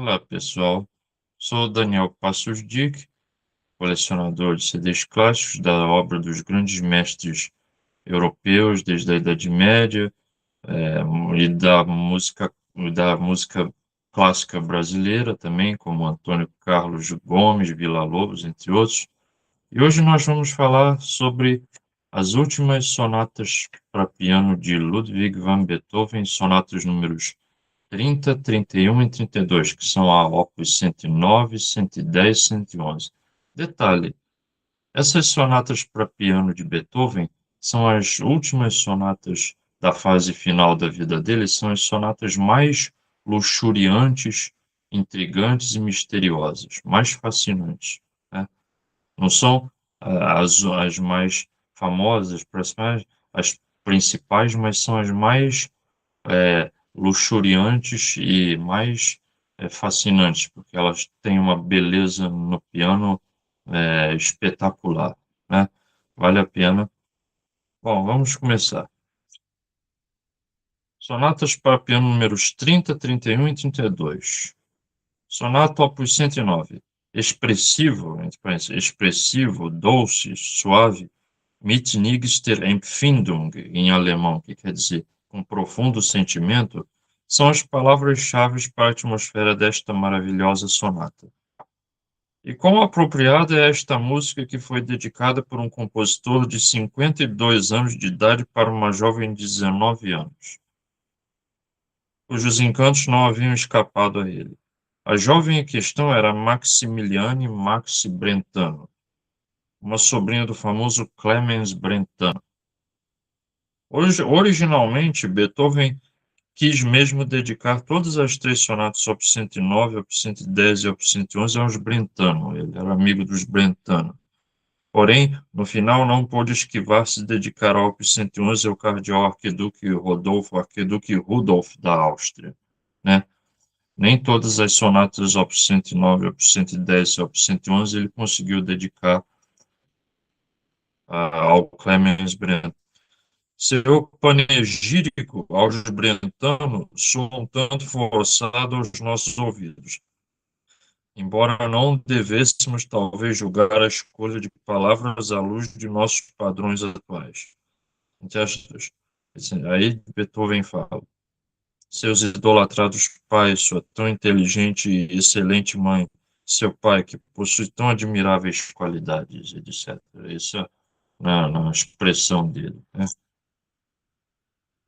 Olá, pessoal. Sou Daniel Passos Dick, colecionador de CDs clássicos da obra dos grandes mestres europeus desde a Idade Média, e da música clássica brasileira também, como Antônio Carlos Gomes, Villa-Lobos, entre outros. E hoje nós vamos falar sobre as últimas sonatas para piano de Ludwig van Beethoven, sonatas números 30, 31 e 32, que são a Opus 109, 110 e 111. Detalhe: essas sonatas para piano de Beethoven são as últimas sonatas da fase final da vida dele, são as sonatas mais luxuriantes, intrigantes e misteriosas, mais fascinantes, né? Não são as mais famosas, as principais, mas são as mais luxuriantes e mais fascinantes, porque elas têm uma beleza no piano espetacular, né? Vale a pena. Bom, vamos começar. Sonatas para piano números 30, 31 e 32. Sonata opus 109. Expressivo, entre parênteses, expressivo, doce, suave, mit niegster Empfindung, em alemão, que quer dizer com profundo sentimento, são as palavras-chave para a atmosfera desta maravilhosa sonata. E quão apropriada é esta música que foi dedicada por um compositor de 52 anos de idade para uma jovem de 19 anos, cujos encantos não haviam escapado a ele. A jovem em questão era Maximiliane Maxi Brentano, uma sobrinha do famoso Clemens Brentano. Originalmente, Beethoven quis mesmo dedicar todas as três sonatas op. 109, op. 110 e op. 111 aos Brentano. Ele era amigo dos Brentano. Porém, no final não pôde esquivar-se de dedicar a op. 111 ao cardeal arquiduque Rudolf da Áustria, né? Nem todas as sonatas op. 109, op. 110 e op. 111 ele conseguiu dedicar ao Clemens Brentano. Seu panegírico aos Brentano soa um tanto forçado aos nossos ouvidos, embora não devêssemos talvez julgar a escolha de palavras à luz de nossos padrões atuais. Entre aspas, aí Beethoven fala: seus idolatrados pais, sua tão inteligente e excelente mãe, seu pai que possui tão admiráveis qualidades, etc. Isso é na expressão dele, né?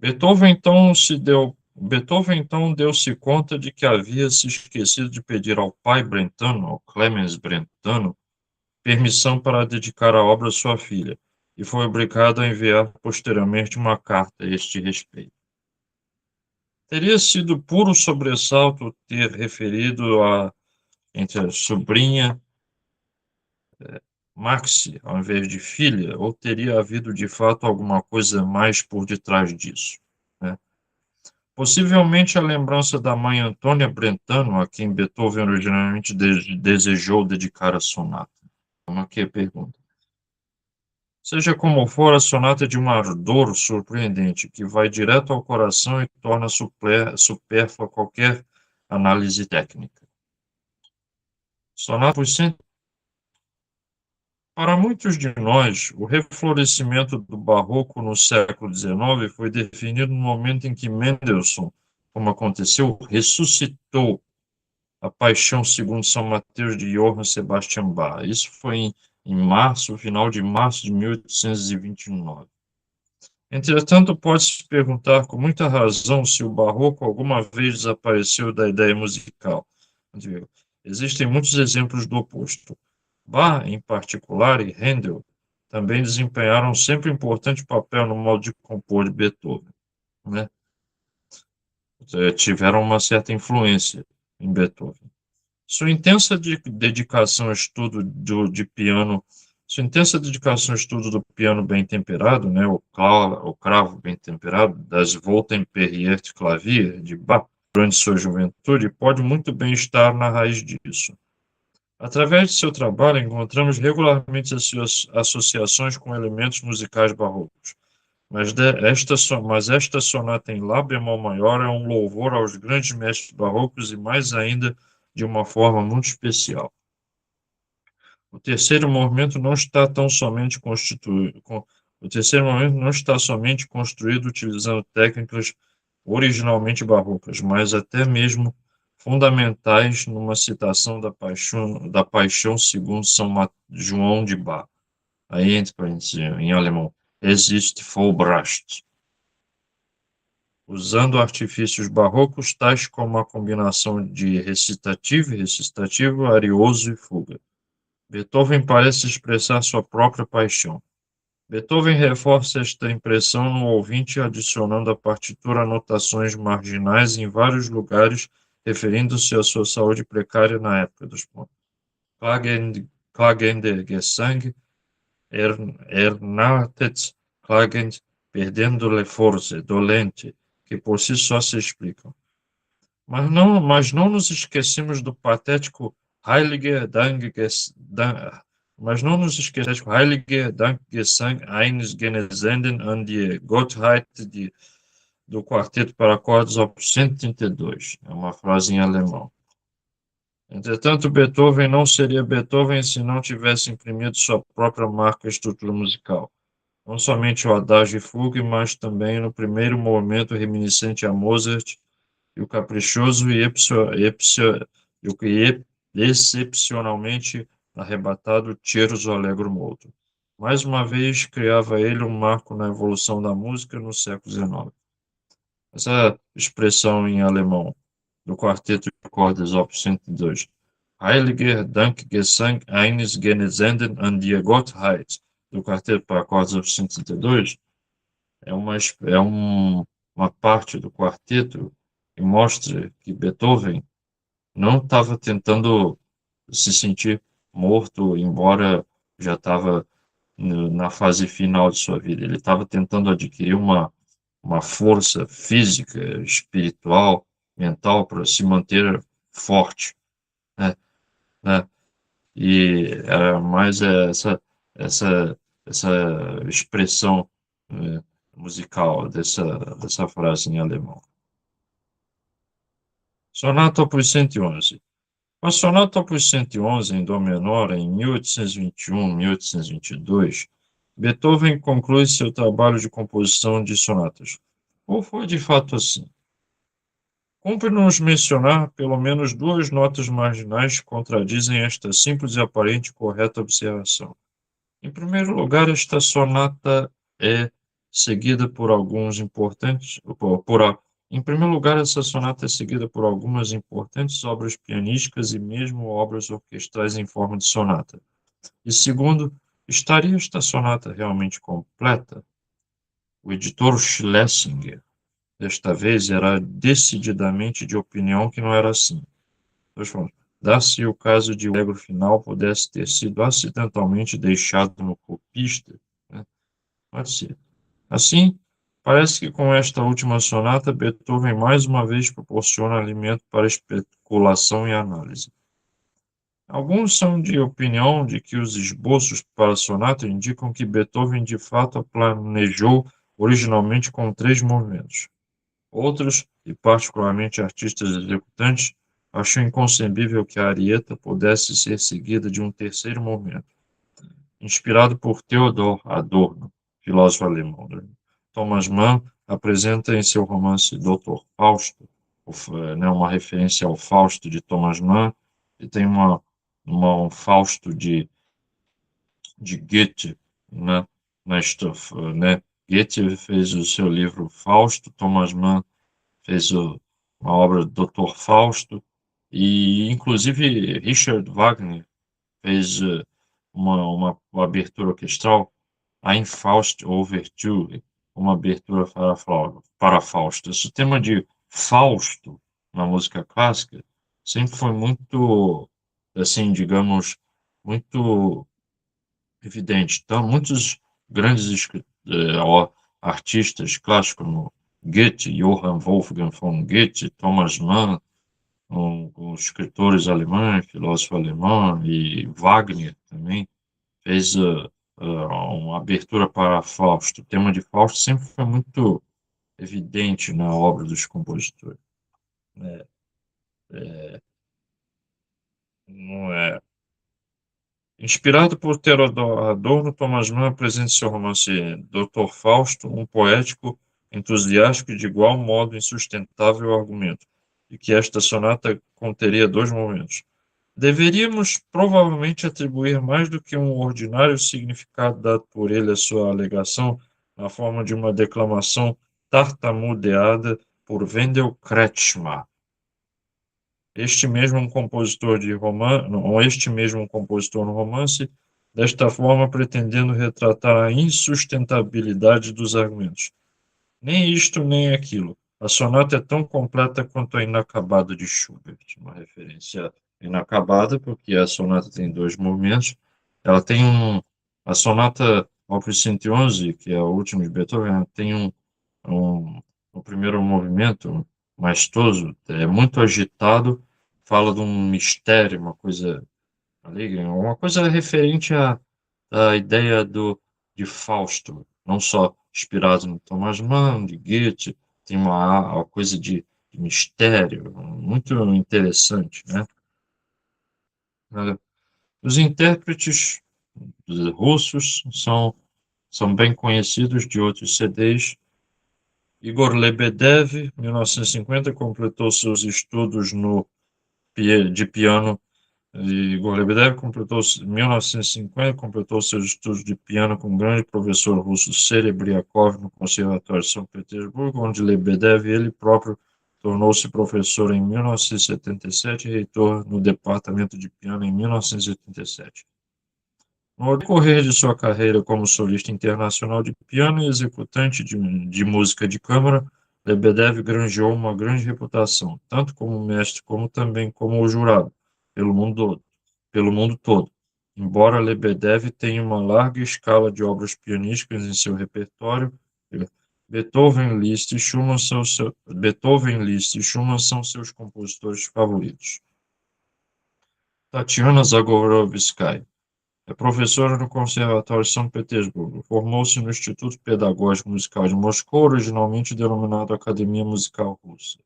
Beethoven então deu-se conta de que havia se esquecido de pedir ao pai Brentano, ao Clemens Brentano, permissão para dedicar a obra à sua filha, e foi obrigado a enviar posteriormente uma carta a este respeito. Teria sido puro sobressalto ter referido entre a sobrinha Maxi, ao invés de filha, ou teria havido de fato alguma coisa mais por detrás disso, né? Possivelmente a lembrança da mãe Antônia Brentano, a quem Beethoven originalmente desejou dedicar a sonata. Uma que pergunta. Seja como for, a sonata é de um ardor surpreendente, que vai direto ao coração e torna supérflua qualquer análise técnica. Sonata os Para muitos de nós, o reflorescimento do barroco no século XIX foi definido no momento em que Mendelssohn, como aconteceu, ressuscitou a Paixão segundo São Mateus de Johann Sebastian Bach. Isso foi em março, final de março de 1829. Entretanto, pode-se perguntar com muita razão se o barroco alguma vez desapareceu da ideia musical. Existem muitos exemplos do oposto. Bach, em particular, e Handel também desempenharam sempre um importante papel no modo de compor de Beethoven, né? Tiveram uma certa influência em Beethoven. Sua intensa dedicação ao estudo de piano, sua intensa dedicação ao estudo do piano bem temperado, né, o cravo bem temperado, das Wohltemperiertes Klavier de Bach, durante sua juventude, pode muito bem estar na raiz disso. Através de seu trabalho, encontramos regularmente associações com elementos musicais barrocos, mas esta sonata em Lá bemol maior é um louvor aos grandes mestres barrocos e mais ainda de uma forma muito especial. O terceiro movimento não está somente construído utilizando técnicas originalmente barrocas, mas até mesmo fundamentais numa citação da Paixão segundo João de Bach. Aí, entre parênteses, em alemão, Es ist vollbracht, usando artifícios barrocos tais como a combinação de recitativo, arioso e fuga. Beethoven parece expressar sua própria paixão. Beethoven reforça esta impressão no ouvinte adicionando à partitura anotações marginais em vários lugares, referindo-se à sua saúde precária na época dos pontos. Klagende Gesang, Ernartet, Klagend, perdendo le forze, dolente, que por si só se explicam. Mas não nos esquecemos do patético Heilige Dankgesang eines Genesenden an die Gottheit do quarteto para cordas op. 132. É uma frase em alemão. Entretanto, Beethoven não seria Beethoven se não tivesse imprimido sua própria marca à estrutura musical. Não somente o Adagio e Fugue, mas também no primeiro movimento reminiscente a Mozart e o caprichoso e excepcionalmente arrebatado Scherzo Allegro Molto. Mais uma vez, criava ele um marco na evolução da música no século XIX. Essa expressão em alemão do quarteto de cordas op. 102, Heiliger Dankgesang eines Genesenden an die Gottheit, do quarteto para cordas op. 132, uma parte do quarteto que mostra que Beethoven não estava tentando se sentir morto, embora já estava na fase final de sua vida. Ele estava tentando adquirir uma força física, espiritual, mental para se manter forte, né? Né? E era mais essa, essa expressão musical dessa frase em alemão. Sonata op. 111. A Sonata op. 111 em Dó menor, em 1821-1822, Beethoven conclui seu trabalho de composição de sonatas. Ou foi de fato assim? Cumpre-nos mencionar pelo menos duas notas marginais que contradizem esta simples e aparente correta observação. Em primeiro lugar, esta sonata é seguida por alguns importantes. Em primeiro lugar, essa sonata é seguida por algumas importantes obras pianísticas e mesmo obras orquestrais em forma de sonata. E segundo, estaria esta sonata realmente completa? O editor Schlesinger, desta vez, era decididamente de opinião que não era assim. Dá-se o caso de o allegro final pudesse ter sido acidentalmente deixado no copista, né? Pode ser. Assim, parece que com esta última sonata, Beethoven mais uma vez proporciona alimento para especulação e análise. Alguns são de opinião de que os esboços para a sonata indicam que Beethoven de fato a planejou originalmente com 3 movimentos. Outros, e particularmente artistas executantes, acham inconcebível que a arieta pudesse ser seguida de um terceiro movimento, inspirado por Theodor Adorno, filósofo alemão. Thomas Mann apresenta em seu romance Dr. Fausto, uma referência ao Fausto de Thomas Mann, e tem um Fausto de Goethe, né, na estrofe, né? Goethe fez o seu livro Fausto, Thomas Mann fez uma obra do Dr. Fausto, e inclusive Richard Wagner fez uma abertura orquestral, Ein Faust Overture, uma abertura para Fausto. Esse tema de Fausto na música clássica sempre foi muito, assim, digamos, muito evidente. Então, muitos grandes artistas clássicos, como Goethe, Johann Wolfgang von Goethe, Thomas Mann, os escritores alemães, filósofo alemão, e Wagner também fez uma abertura para Fausto. O tema de Fausto sempre foi muito evidente na obra dos compositores. não é. Inspirado por Theodor Adorno, Thomas Mann apresenta em seu romance Dr. Fausto um poético, entusiástico e de igual modo insustentável argumento, e que esta sonata conteria dois momentos. Deveríamos provavelmente atribuir mais do que um ordinário significado dado por ele à sua alegação, na forma de uma declamação tartamudeada por Wendell Kretschmer. Este mesmo compositor no romance, desta forma pretendendo retratar a insustentabilidade dos argumentos. Nem isto, nem aquilo. A sonata é tão completa quanto a Inacabada de Schubert, uma referência inacabada, porque a sonata tem dois movimentos. Ela tem a sonata Opus 111, que é a última de Beethoven, ela tem um, o primeiro movimento maestoso, é muito agitado, fala de um mistério, uma coisa alegre, uma coisa referente à ideia de Fausto, não só inspirado no Thomas Mann, de Goethe, tem uma coisa de mistério, muito interessante, né? Os intérpretes russos são bem conhecidos de outros CDs. Igor Lebedev, 1950, completou seus estudos de piano. Igor Lebedev completou, em 1950, completou seus estudos de piano com o grande professor russo Serebriakov no Conservatório de São Petersburgo, onde Lebedev ele próprio tornou-se professor em 1977 e reitor no departamento de piano em 1987. No decorrer de sua carreira como solista internacional de piano e executante de música de câmara, Lebedev granjeou uma grande reputação, tanto como mestre como também como jurado, pelo mundo, pelo mundo todo. Embora Lebedev tenha uma larga escala de obras pianísticas em seu repertório, Beethoven, Liszt e Schumann são seus compositores favoritos. Tatiana Zagorovskaya é professora no Conservatório de São Petersburgo. Formou-se no Instituto Pedagógico Musical de Moscou, originalmente denominado Academia Musical Russa.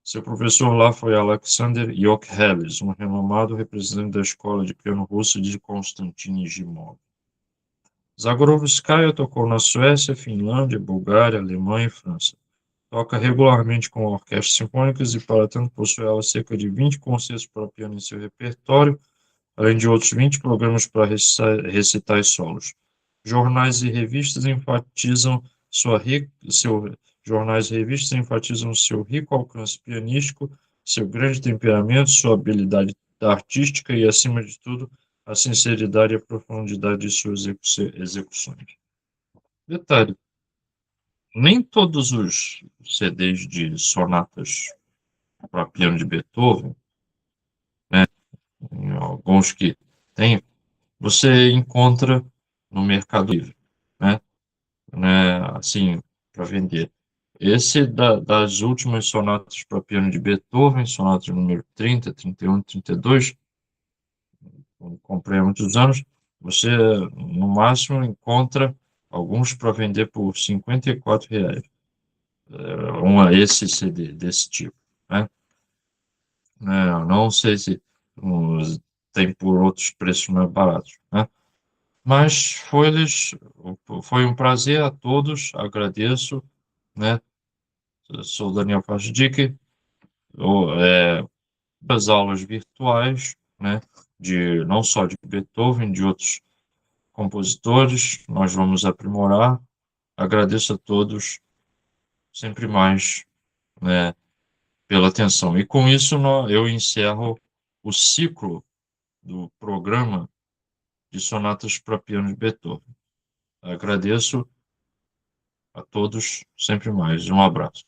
Seu professor lá foi Alexander Yokhelis, um renomado representante da escola de piano russa de Konstantin Jimov. Zagorovskaya tocou na Suécia, Finlândia, Bulgária, Alemanha e França. Toca regularmente com orquestras sinfônicas e, para tanto, possui cerca de 20 concertos para piano em seu repertório, além de outros 20 programas para recitais solos. Jornais e revistas enfatizam seu rico alcance pianístico, seu grande temperamento, sua habilidade artística e, acima de tudo, a sinceridade e a profundidade de suas execuções. Detalhe: nem todos os CDs de sonatas para piano de Beethoven, né, alguns que tem, você encontra no Mercado Livre, né? Assim, para vender. Esse das últimas sonatas para piano de Beethoven, sonatas número 30, 31, 32, comprei há muitos anos, você no máximo encontra alguns para vender por R$ 54. Esse CD desse tipo, né? Eu não sei se tem por outros preços mais baratos, né? Mas foi um prazer a todos, agradeço, né? Eu sou Daniel Fajdik, das aulas virtuais, né? Não só de Beethoven, de outros compositores, nós vamos aprimorar. Agradeço a todos, sempre mais, né, pela atenção. E com isso eu encerro o ciclo do programa de sonatas para piano de Beethoven. Agradeço a todos, sempre mais. Um abraço.